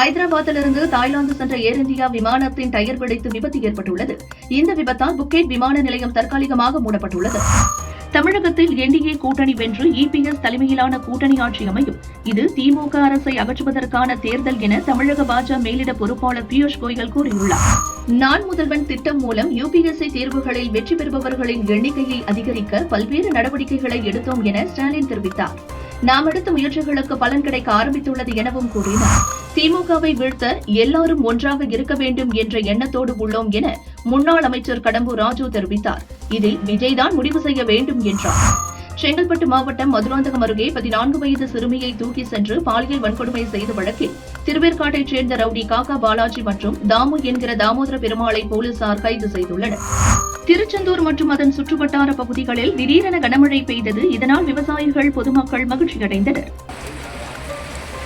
ஐதராபாத்திலிருந்து Thailand சென்ற ஏர் India விமானத்தின் tyre வெடித்து விபத்து ஏற்பட்டுள்ளது. இந்த விபத்தால் புக்கெட் விமான நிலையம் தற்காலிகமாக மூடப்பட்டுள்ளது. தமிழகத்தில் என்டிஏ கூட்டணி வென்று இபிஎஸ் தலைமையிலான கூட்டணி ஆட்சி அமையும். இது திமுக அரசை அகற்றுவதற்கான தேர்தல் என தமிழக பாஜக மேலிட பொறுப்பாளர் பியூஷ் கோயல் கூறியுள்ளார். நான் முதல்வன் திட்டம் மூலம் யுபிஎஸ்சி தேர்வுகளில் வெற்றி பெறுபவர்களின் எண்ணிக்கையை அதிகரிக்க பல்வேறு நடவடிக்கைகளை எடுத்தோம் என ஸ்டாலின் தெரிவித்தார். நாம் எடுத்த முயற்சிகளுக்கு பலன் கிடைக்க ஆரம்பித்துள்ளது எனவும் கூறினார். திமுகவை வீழ்த்த எல்லாரும் ஒன்றாக இருக்க வேண்டும் என்ற எண்ணத்தோடு உள்ளோம் என முன்னாள் அமைச்சர் கடம்பூர் ராஜு தெரிவித்தார். இதில் விஜய்தான் முடிவு செய்ய வேண்டும் என்றார். செங்கல்பட்டு மாவட்டம் மதுராந்தகம் அருகே 14 வயது சிறுமியை தூக்கி சென்று பாலியல் வன்கொடுமை செய்த வழக்கில் திருவேற்காட்டைச் சேர்ந்த ரவுடி காக்கா பாலாஜி மற்றும் தாமு என்கிற தாமோதர பெருமாளை போலீசார் கைது செய்துள்ளனர். திருச்செந்தூர் மற்றும் அதன் சுற்றுவட்டார பகுதிகளில் திடீரென கனமழை பெய்தது. இதனால் விவசாயிகள், பொதுமக்கள் மகிழ்ச்சியடைந்தனர்.